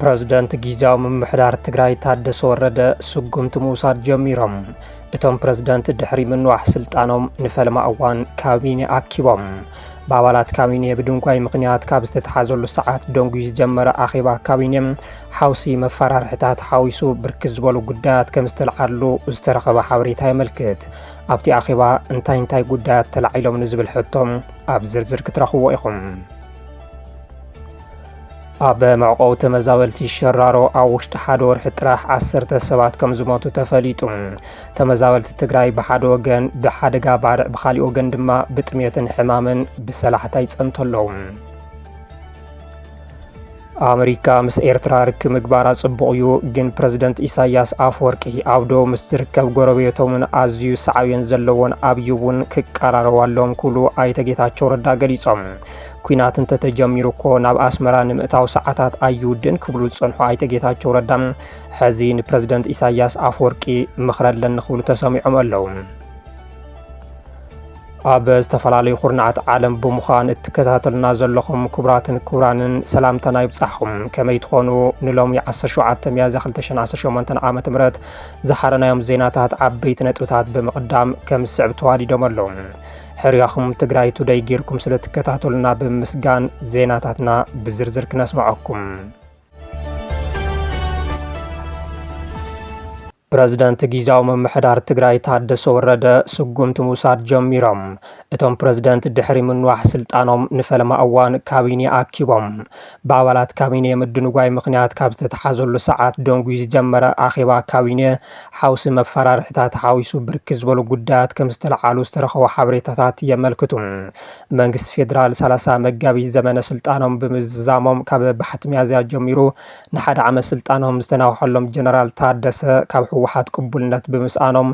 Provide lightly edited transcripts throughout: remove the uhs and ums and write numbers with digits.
ፕሬዝዳንት ጊዜያዊ ምምሕዳር ትግራይ ታደሰ ወረደ ስጉምቲ ምውሳድ ጀሚሮም። እቶም ፕሬዝዳንት ድሕሪ ምንዋሕ ስልጣኖም ንፈልማ እዋን ካቢነ ኣኪቦም። በአባላት ካቢነ ብድንጓይ ምክንያት ካብ ዝተተሓዘሉ ሰዓት ደንጉ ዝጀመረ ኣኼባ ካቢነ ሓውሲ መፈራርሕታት ሓዊሱ ብርክት ዝበሉ ጉዳያት ከም ዝተለዓሉ ዝተረኸበ ሓበሬታ የመልክት። ኣብቲ ኣኼባ እንታይ ጉዳያት ተላዒሎም ንዝብል ሕቶም ኣብ ዝርዝር ክትረኽቦ ኢኹም። ኣብ መዕቆቢ ተመዛበልቲ ሸራሮ ኣብ ውሽጢ ሓደ ወርሒ ጥራሕ 10 ሰባት ከም ዝሞቱ ተፈሊጡ። ተመዛበልቲ ትግራይ ብሓደ ወገን ብሓደጋ ባርዕ ብኻሊእ ወገን ድማ ብጥሜትን ሕማምን ብሰላሕታ ይጸንቱ ኣለዉ። ኣሜሪካ ምስ ኤርትራ ርክብ ምግባራ ጽቡቕ እዩ፣ ግን ፕረዚደንት ኢሳያስ ኣፈወርቂ ኣብ ደቡብ ምስ ዝርከብ ጎረቤቶምን ኣዝዩ ሰዓብየን ዘለዎን ኣብዩ እውን ክቀራረቡ ኣለዎም ክብሉ ኣይተ ጌታቸው ረዳ ገሊጾም። ኩናት እንተተጀሚሩ እኮ ናብ ኣስመራ ንምእታው ሰዓታት ኣይውድን ክብሉ ዝጸንሑ ኣይተ ጌታቸው ረዳ ሕዚ ንፕረዚደንት ኢሳያስ ኣፈወርቂ ምኽረለን ክብሉ ተሰሚዖም ኣለዉ። ኣብ ዝተፈላለዩ ኩርናዓት ዓለም ብምዃን እትከታተሉና ዘለኹም ክቡራትን ክቡራንን ሰላምታና ይብጻሕኩም። ከመይ ትኾኑ? ንሎሚ 17 ሚያዝያ 2018 ዓ.ም ዝሓረናዮም ዜናታት ዓበይቲ ነጥብታት ብምቕዳም ከም ዝስዕብ ተዋዲዶም ኣለዉ። ሕርያኹም ትግራይ ቱደይ ጌርኩም ስለ ትከታተሉና ብምስጋን ዜናታትና ብዝርዝር ክነስማዓኩም። ፕሬዝዳንት ጊዜያዊ ምምሕዳር ትግራይ ታደሰ ወረደ ስጉምቲ ምውሳድ ጀሚሮም። እቶም ፕሬዝዳንት ድሕሪ ምንዋሕ ስልጣኖም ንፈለማ እዋን ካቢነ ኣኪቦም። በአባላት ካቢነ ምድንጓይ ምክንያት ካብ ዝተተሓዘሉ ሰዓት ደንጉ ዝጀመረ ኣኼባ ካቢነ ሓውሲ መፈራርሕታት ሓዊሱ ብርክት ዝበሉ ጉዳያት ከም ዝተለዓሉ ዝተረኸቡ ሓበሬታታት የመልክቱ። መንግስቲ ፌደራል 30 መጋቢት ዘመነ ስልጣኖም ብምዝዛሞም ካብ ባሕቲ ሚያዝያ ጀሚሩ ንሓደ ዓመት ስልጣኖም ዝተናውሐሎም ጀነራል ታደሰ ካብ ህወሓት ቅቡልነት ብምስኣኖም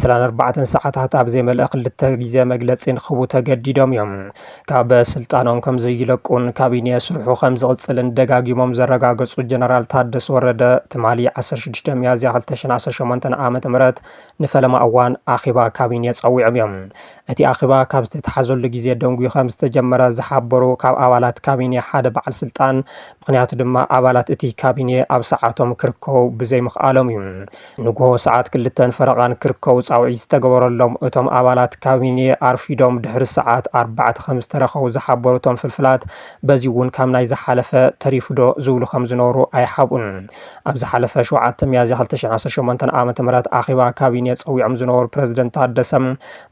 24 ሰዓታት ኣብ ዘይመልአ 2 ግዜ መግለጺ ንኽቡ ተገዲዶም እዮም። ካብ ስልጣኖም ከም ዘይለቁን ካቢነ ስርሑ ከም ዝቕጽልን ደጋጊሞም ዘረጋገጹ ጀነራል ታደሰ ወረደ ትማሊ 16 ሚያዝያ 2018 ዓ.ም ንፈለማ እዋን ኣኼባ ካቢነ ጸዊዖም እዮም። እቲ ኣኼባ ካብ ዝተተሓዘሉ ግዜ ደንጉ ከም ዝተጀመረ ዝሓበሩ ካብ ኣባላት ካቢነ ሓደ በዓል ስልጣን ምክንያቱ ድማ ኣባላት እቲ ካቢነ ኣብ ሰዓቶም ክርከቡ ብዘይምኽኣሎም እዩ። ንግሆ ሰዓት 2 ፈረቓን ክርከቡ ጻውዒት ዝተገበረሎም እቶም ኣባላት ካቢነ ኣርፊዶም ድሕሪ ሰዓት 4 ከም ዝተረኸቡ ዝሓበሩ እቶም ፍልፍላት በዚ እውን ካብ ናይ ዝሓለፈ ተሪፍዶ ዝብሉ ከም ዝነበሩ ኣይሓቡን። ኣብ ዝሓለፈ 7 ሚያዝያ 2018 ዓ.ም ኣኼባ ካቢነ ጸዊዖም ዝነበሩ ፕረዚደንት ታደሰ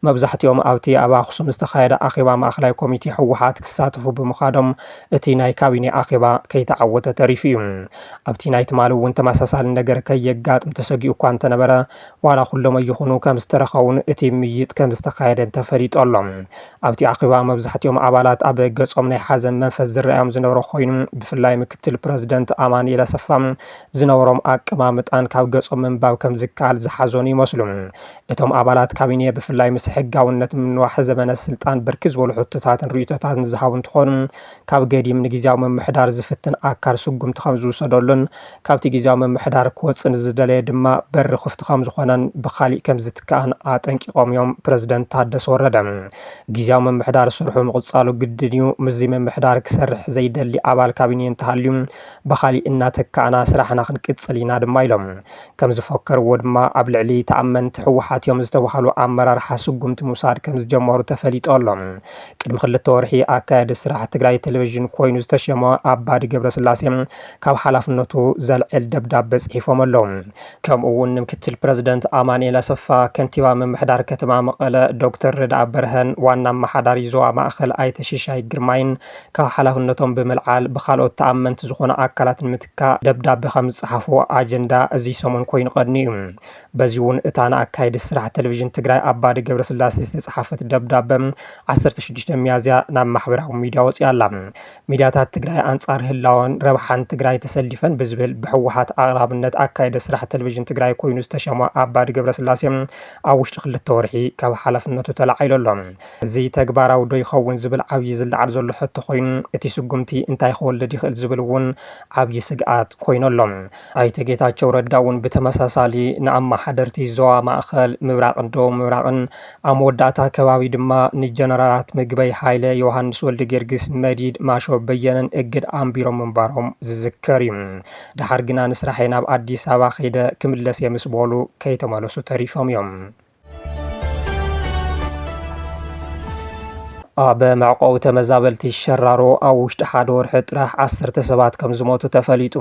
መብዛሕትኦም ኣብቲ ኣብ ኣኽሱም ዝተኻየደ ኣኼባ ማእኸላይ ኮሚቴ ህወሓት ክሳተፉ ብምኻዶም እቲ ናይ ካቢነ ኣኼባ ከይተዓወተ ተሪፉ እዩ። ኣብቲ ናይ ትማሊ እውን ተመሳሳሊ ነገር ከየጋጥም ተሰጊኡ እኳ እንተነበረ ዋላ ኩሎም ይኹኑ ከም ዝተረኸቡን እቲ ምይጥ ከም ዝተኻየደን ተፈሊጡ ኣሎ። ኣብቲ ኣኼባ መብዛሕትኦም ኣባላት ኣብ ገጾም ናይ ሓዘን መንፈስ ዝረኣዮም ዝነበሩ ኮይኑ ብፍላይ ምክትል ፕረዚደንት ኣማኑኤል ኣሰፋ ዝነበሮም ኣቀማምጣን ካብ ገጾም ምንባብ ከም ዝከኣል ዝሓዘኑ ይመስሉ። እቶም ኣባላት ካቢነ ብፍላይ ምስ ሕጋውነት ምንዋሕ ዘመነ ስልጣን ብርክት ዝበሉ ሕቶታትን ርእቶታትን ዝሃቡ እንትኾኑ ካብ ገዲም ንጊዜያዊ ምምሕዳር ዝፍትን ኣካል ስጉምቲ ከም ዝውሰደሉን ካብቲ ጊዜያዊ ምምሕዳር ክወፅን ዝደለየ ድማ በሪ ክፍቲ ከም ዝኾነን ብኻሊእ ከም ዝትከኣን ኣጠንቂቖም እዮም ፕረዚደንት ታደሰ ወረደ። ጊዜያዊ ምምሕዳር ስርሑ ምቕጻሉ ግድን እዩ። ምዚ ምምሕዳር ክሰርሕ ዘይደሊ ኣባል ካቢነ እንተሃልዩ ብኻሊእ እናተካኣና ስራሕና ክንቅጽል ኢና ድማ ኢሎም። ከም ዝፈከርዎ ድማ ኣብ ልዕሊ ተኣመንቲ ህወሓት እዮም ዝተባሃሉ ኣመራርሓ ስጉምቲ ምውሳድ ከም ዝጀመሩ ተፈሊጡ ኣሎ። ቅድሚ 2 ወርሒ ኣካየዲ ስራሕ ትግራይ ቴሌቭዥን ኮይኑ ዝተሸመ ኣባዲ ገብረስላሴ ካብ ሓላፍነቱ ዘልዕል ደብዳቤ ጽሒፎም ኣለዉ። ከምኡ እውን ምክትል ፕረዚደንት ኣማኑኤል ኣሰፋ፣ ከንቲባ ምምሕዳር ከተማ መቐለ ዶክተር ረዳኣ በርሀን፣ ዋና ኣመሓዳሪ ዞባ ማእኸል ኣይተ ሽሻይ ግርማይን ካብ ሓላፍነቶም ብምልዓል ብካልኦት ተኣመንቲ ዝኾኑ ኣካላት ንምትካእ ደብዳቤ ከም ዝጸሓፉ ኣጀንዳ እዚ ሰሙን ኮይኑ ቀድኒ እዩ። በዚ እውን እታ ንኣካየዲ ስራሕ ቴሌቭዥን ትግራይ ኣባዲ ገብረስላሴ ዝተጻሓፈት ደብዳቤ 16 ሚያዝያ ናብ ማሕበራዊ ሚድያ ወፂኣ ኣላ። ሚድያታት ትግራይ ኣንጻር ህላወን ረብሓን ትግራይ ተሰሊፈን ብዝብል ብህወሓት ኣቅራብነት ኣካየዲ ስራሕ ቴሌቭዥን ትግራይ ኮይኑ ዝተሸመ ኣባዲ ገብረስላሴ ኣብ ውሽጢ 2 ወርሒ ካብ ሓላፍነቱ ተላዒሎም እዚ ተግባራዊ ዶ ይኸውን ዝብል ዓብይ ዝለዓል ዘሎ ሕቶ ኮይኑ እቲ ስጉምቲ እንታይ ክወልድ ይኽእል ዝብል እውን ዓብይ ስግኣት ኮይነሎም ኣይተ ጌታቸው ረዳ እውን ብተመሳሳሊ ንኣማሓደርቲ ዞባ ማእኸል ምብራቅን ደቡብ ምብራቅን ኣብ መወዳእታ ከባቢ ድማ ንጀነራላት ምግበይ ሃይለ ዮሃንስ ወልደ ጊዮርጊስ መዲድ ማሾ በየነን እግድ ኣንቢሮም ምንባሮም ዝዝከር እዩ ድሓር ግና ንስራሐይ ናብ ኣዲስ ኣበባ ከይደ ክምለስ እየ ምስ በሉ ከይተመለሱ ተሪፎም እዮም ኣብ መዕቆቡ ተመዛበልቲ ሸራሮ ኣብ ውሽጢ ሓደ ወርሒ ጥራሕ 10 ሰባት ከም ዝሞቱ ተፈሊጡ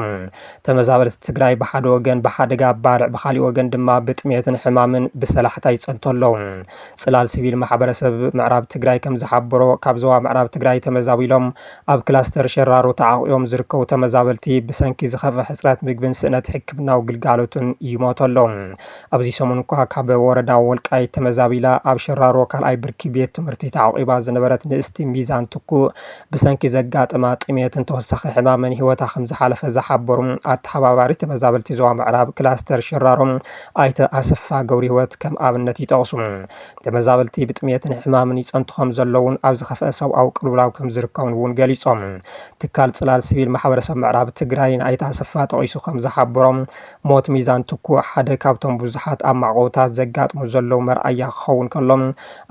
ተመዛበልቲ ትግራይ ብሓደ ወገን ብሓደጋ ባልዕ ብኻሊእ ወገን ድማ ብጥሜትን ሕማምን ብሰላሕታ ይጸንቱ ኣለዉ ጽላል ሲቪል ማሕበረሰብ ምዕራብ ትግራይ ከም ዝሓበሮ ካብ ዞባ ምዕራብ ትግራይ ተመዛቢሎም ኣብ ክላስተር ሸራሮ ተዓቂቦም ዝርከቡ ተመዛበልቲ ብሰንኪ ዝኸፈ ሕፅረት ምግብን ስእነት ሕክምናዊ ግልጋሎትን ይሞቱ ኣለዉ ኣብዚ ሰሙን እኳ ካብ ወረዳ ወልቃይት ተመዛቢላ ኣብ ሸራሮ ካልኣይ ብርኪ ቤት ትምህርቲ ተዓቂባ ዝነበረት ንእስቲ ሚዛን ትኩ ብሰንኪ ዘጋጥማ ጥሜትን ተወሳኺ ሕማምን ሂወታ ከም ዝሓለፈ ዝሓበሩ ኣተሓባባሪ ተመዛበልቲ ዞባ ምዕራብ ክላስተር ሸራሮ ኣይተ ኣሰፋ ገብሪ ሂወት ከም ኣብነት ይጠቕሱ ተመዛበልቲ ብጥሜትን ሕማምን ይጸንቱ ከም ዘለውን ኣብ ዝኸፍአ ሰብኣዊ ቅልውላው ከም ዝርከቡን እውን ገሊጾም ትካል ጽላል ሲቪል ማሕበረሰብ ምዕራብ ትግራይ ኣይተ ኣሰፋ ጠቒሱ ከም ዝሓበሮም ሞት ሚዛን ትኩ ሓደ ካብቶም ብዙሓት ኣብ ማዕቆታት ዘጋጥሙ ዘለው መርኣያ ክኸውን ከሎም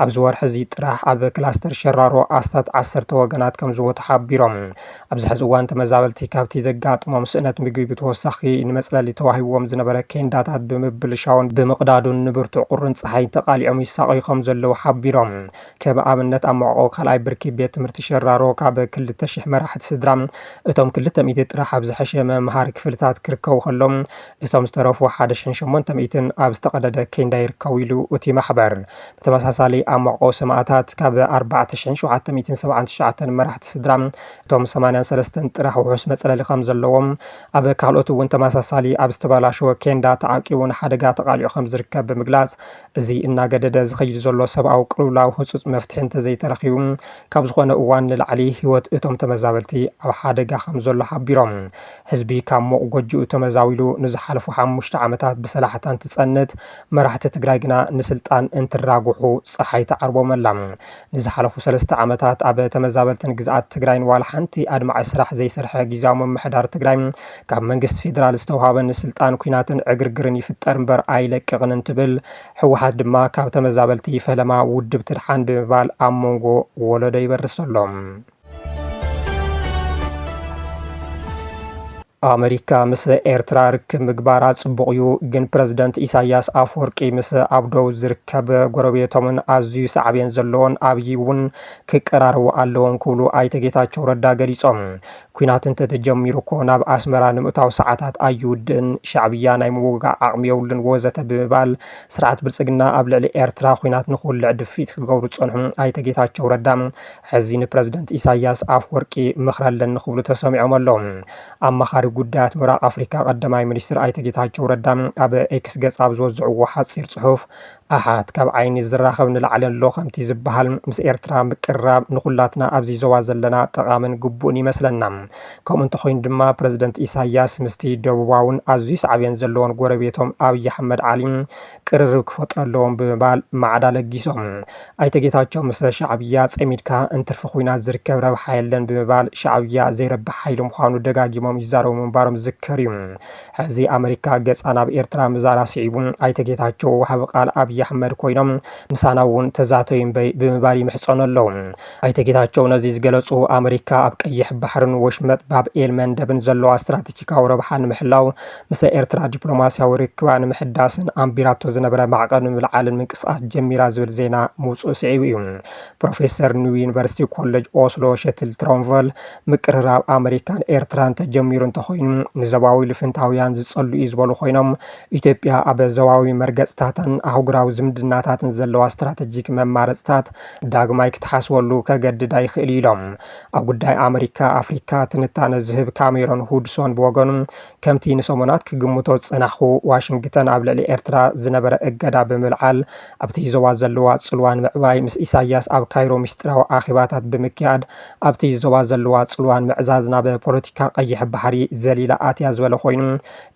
ኣብዚ ወርሒ እዚ ጥራሕ ኣብ ክላስተር ሸራሮ ኣስታት 10 ወገናት ከም ዝወቱ ሓቢሮም ኣብዚ ሕዚ እዋን ተመዛበልቲ ካብቲ ዘጋጥሞም ስእነት ምግቢ ብተወሳኺ ንመፅለሊ ተዋሂቦም ዝነበረ ኬንዳታት ብምብልሻውን ብምቕዳዱን ንብርቱዕ ቁርን ፀሓይ ተቃሊዖም ይሳቀዩ ከም ዘለዉ ሓቢሮም ከም ኣብነት ኣብ መዕቆ ካልኣይ ብርኪ ቤት ትምህርቲ ሸራሮ ካብ 2000 መራሕቲ ስድራ እቶም 200 ጥራሕ ኣብ ዝሐሸ መምሃሪ ክፍልታት ክርከቡ ከሎም እቶም ዝተረፉ 1800 ኣብ ዝተቀደደ ኬንዳ ይርከቡ ኢሉ እቲ ማሕበር ብተመሳሳሊ ኣብ መዕቆ ሰማዕታት ካብ 4779 መራሕቲ ስድራ እቶም 83 ጥራሕ ውሑስ መፅለሊ ከም ዘለዎም ኣብ ካልኦት እውን ተመሳሳሊ ኣብ ዝተበላሸወ ኬንዳ ተዓቂቡን ሓደጋ ተቃሊዑ ከም ዝርከብ ብምግላጽ እዚ እናገደደ ዝኸይድ ዘሎ ሰብኣዊ ቅልውላው ህጹጽ መፍትሒ እንተዘይተረኺቡ ካብ ዝኾነ እዋን ንላዕሊ ህይወት እቶም ተመዛበልቲ ኣብ ሓደጋ ከም ዘሎ ሓቢሮም ህዝቢ ካብ ሞቕ ጎጅኡ ተመዛዊሉ ንዝሓለፉ 5 ዓመታት ብሰላሕታ እንትጸንት መራሕቲ ትግራይ ግና ንስልጣን እንትራግሑ ፀሓይ ተዓርቦም ኣላ ንዝሓለፉ 3 ዓመታት ኣብ ተመዛበልትን ግዝኣት ትግራይን ዋላ ሓንቲ ኣድማዓይ ስራሕ ዘይሰርሐ ጊዜያዊ ምምሕዳር ትግራይ ካብ መንግስቲ ፌደራል ዝተውሃበ ንስልጣን ኩናትን ዕግርግርን ይፍጠር እምበር ኣይለቅቕን እንትብል ህወሓት ድማ ካብ ተመዛበልቲ ፈለማ ውድብ ትድሓን ብምባል ኣብ መንጎ ወለዶ ይበርስ ኣሎ ኣሜሪካ ምስ ኤርትራ ርክብ ምግባራ ጽቡቕ እዩ ግን ፕረዚደንት ኢሳያስ ኣፈወርቂ ምስ ኣብ ደቡብ ዝርከብ ጎረቤቶምን ኣዝዩ ሳዕብየን ዘለዎን ኣብይ እውን ክቀራርቡ ኣለዎም ክብሉ ኣይተ ጌታቸው ረዳ ገሊጾም ኩናት እንተተጀሚሩ እኮ ናብ ኣስመራ ንምእታው ሰዓታት ኣይውድእን ሻዕብያ ናይ ምውጋዕ ዓቕሚ የብሉን ወዘተ ብምባል ስርዓት ብልጽግና ኣብ ልዕሊ ኤርትራ ኩናት ንኽውልዕ ድፊት ክገብሩ ጸንሑ ኣይተ ጌታቸው ረዳ ሕዚ ንፕረዚደንት ኢሳያስ ኣፈወርቂ ምኽሪ ኣለኒ ክብሉ ተሰሚዖም ኣለዎም ኣማኻሪ ጉዳያት ምዕራብ ኣፍሪካ ቀዳማይ ሚኒስትር ኣይተ ጌታቸው ረዳ ኣብ ኤክስ ገጽ ኣብ ዘወዝዕዎ ሓፂር ጽሑፍ ኣሓት ካብ ዓይኒ ዝራኸብ ንላዕሊ ኣሎ ከምቲ ዝበሃል ምስ ኤርትራ ምቅራብ ንኹላትና ኣብዚ ዞባ ዘለና ጠቓምን ግቡእን ይመስለና ከምኡ እንተኾይኑ ድማ ፕረዚደንት ኢሳያስ ምስቲ ደቡባውን ኣዝዩ ሳዕብየን ዘለዎን ጎረቤቶም ኣብይ ኣሕመድ ዓሊ ቅርርብ ክፈጥሩ ኣለዎም ብምባል ማዕዳ ለጊሶም ኣይተ ጌታቸው ምስ ሻዕብያ ፀሚድካ እንትርፊ ኩናት ዝርከብ ረብሓ የለን ብምባል ሻዕብያ ዘይረብሕ ሓይሊ ምዃኑ ደጋጊሞም ይዛረቡ ምንባሮም ዝዝከር እዩ ሕዚ ኣሜሪካ ገጻ ናብ ኤርትራ ምዛራ ስዒቡ ኣይተ ጌታቸው ወሃቢ ቃል ኣብይ ኣሕመድ ኮይኖም ምሳና እውን ተዛተዩ ብምባል ይምሕጸኑ ኣለዉ ኣይተ ጌታቸው ነዚ ዝገለጹ ኣሜሪካ ኣብ ቀይሕ ባሕርን ወሽመጥ ባብኤል መንደብን ዘለዋ ስትራቴጂካዊ ረብሓ ንምሕላው ምስ ኤርትራ ዲፕሎማስያዊ ርክባ ንምሕዳስን ኣንቢራቶ ዝነበረ ማዕቀን ምልዓልን ምንቅስቃስ ጀሚራ ዝብል ዜና ምውፅኡ ስዒቡ እዩ ፕሮፌሰር ኒው ዩኒቨርሲቲ ኮሌጅ ኦስሎ ሸትል ትሮንቨል ምቅርራብ ኣሜሪካን ኤርትራን ተጀሚሩ እንተኾይኑ ንዘባዊ ልፍንታውያን ዝጸሉ እዩ ዝበሉ ኮይኖም ኢትዮጵያ ኣብ ዘባዊ መርገጽታትን ኣህጉራዊ ታሪካዊ ዝምድናታትን ዘለዋ ስትራቴጂክ መማረፅታት ዳግማይ ክትሓስበሉ ከገድዳ ይኽእል ኢሎም ኣብ ጉዳይ ኣሜሪካ ኣፍሪካ ትንታነ ዝህብ ካሜሮን ሁድሶን ብወገኑ ከምቲ ንሰሙናት ክግምቶ ዝጸናሑ ዋሽንግተን ኣብ ልዕሊ ኤርትራ ዝነበረ እገዳ ብምልዓል ኣብቲ ዞባ ዘለዋ ጽልዋን ምዕባይ ምስ ኢሳያስ ኣብ ካይሮ ምስጢራዊ ኣኼባታት ብምክያድ ኣብቲ ዞባ ዘለዋ ጽልዋን ምዕዛዝ ናብ ፖለቲካ ቀይሕ ባሕሪ ዘሊላ ኣትያ ዝበለ ኮይኑ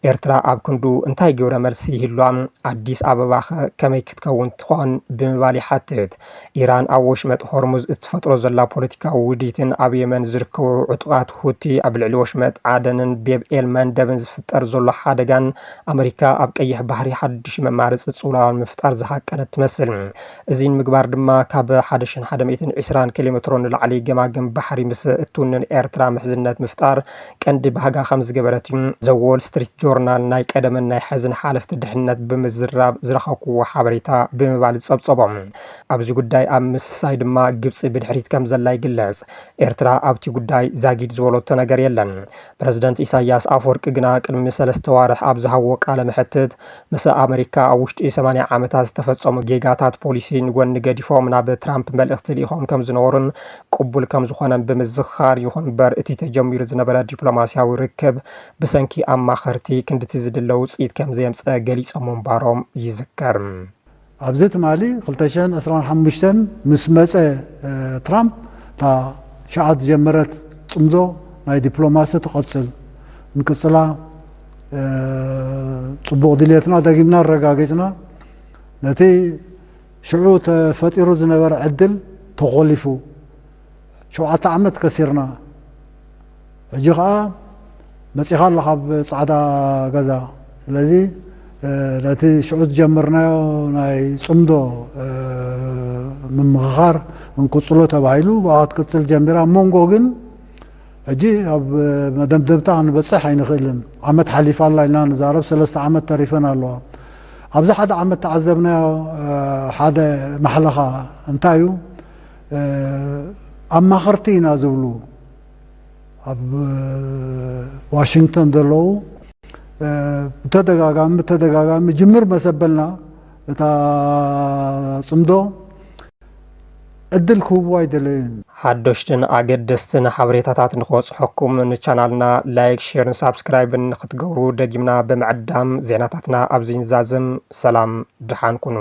ኤርትራ ኣብ ክንዱ እንታይ ግብረ መልሲ ይህልዋ ኣዲስ ኣበባ ከመይ ክትከውን ትኾን ብምባል ይሓትት ኢራን ኣብ ወሽመጥ ሆርሙዝ እትፈጥሮ ዘላ ፖለቲካዊ ውዲትን ኣብ የመን ዝርከቡ ዕጡቃት ሁቲ ኣብ ልዕሊ ወሽመጥ ዓደንን ቤብኤል መንደብን ዝፍጠር ዘሎ ሓደጋን ኣሜሪካ ኣብ ቀይሕ ባሕሪ ሓድሽ መማርፂ ጽውላዋን ምፍጣር ዝሃቀነት ትመስል እዚ ምግባር ድማ ካብ 1120 ኪሎ ሜትሮ ንላዕሊ ገማግም ባሕሪ ምስ እትውንን ኤርትራ ምሕዝነት ምፍጣር ቀንዲ ባህጋ ከም ዝገበረት ዘ ዎል ስትሪት ጆርናል ናይ ቀደምን ናይ ሕዝን ሓለፍቲ ድሕነት ብምዝራብ ዝረኸብክዎ ሓበሬታ ብምባል ዝጸብጸቦም ኣብዚ ጉዳይ ኣብ ምስሳይ ድማ ግብፂ ብድሕሪት ከም ዘላ ይግለጽ ኤርትራ ኣብቲ ጉዳይ ዛጊድ ዝበለቶ ነገር የለን ፕረዚደንት ኢሳያስ ኣፈወርቂ ግና ቅድሚ 3 ዋርሕ ኣብ ዝሃብዎ ቃለ መሕትት ምስ ኣሜሪካ ኣብ ውሽጢ 80 ዓመታት ዝተፈጸሙ ጌጋታት ፖሊሲ ንጎኒ ገዲፎም ናብ ትራምፕ መልእኽቲ ልኢኾም ከም ዝነበሩን ቅቡል ከም ዝኾነን ብምዝኻር ይኹን በር እቲ ተጀሚሩ ዝነበረ ዲፕሎማስያዊ ርክብ ብሰንኪ ኣማኸርቲ ክንድቲ ዝድለ ውፅኢት ከም ዘየምፀአ ገሊፆም ምንባሮም ይዝከር ኣብዚ ትማሊ 2025 ምስ መፀ ትራምፕ እታ ሸዓት ጀመረት ጽምዶ ናይ ዲፕሎማሲ ትቐጽል ንቅጽላ ጽቡቕ ድልየትና ደጊምና ረጋጊፅና ነቲ ሽዑ ተፈጢሩ ዝነበረ ዕድል ተቖሊፉ 7 ዓመት ከሲርና ሕጂ ከዓ መፂኻ ኣለኻ ኣብ ጻዕዳ ገዛ ስለዚ ነቲ ሽዑ ጀመርናዮ ናይ ጽምዶ ምምኽኻር እንቅጽሎ ተባሂሉ ብኣ ክትቅጽል ጀሚራ መንጎ ግን ሕጂ ኣብ መደምደምታ ክንበፅሕ ኣይንኽእልን ዓመት ሓሊፋ ኣላ ኢልና ንዛረብ 3 ዓመት ተሪፈን ኣለዋ ኣብዚ ሓደ ዓመት ተዓዘብናዮ ሓደ ማሕለኻ እንታይ እዩ ኣማኸርቲ ኢና ዝብሉ ኣብ ዋሽንግተን ዘለዉ ብተደጋጋሚ ጅምር መሰበልና እታ ጽምዶ ዕድል ክህብዎ ኣይደለዩን ሓደሽትን ኣገደስትን ሓበሬታታት ንኽበፅሐኩም ንቻናልና ላይክ ሼርን ሳብስክራይብን ክትገብሩ ደጊምና ብምዕዳም ዜናታትና ኣብዚ ንዛዝም ሰላም ድሓን ኩኑ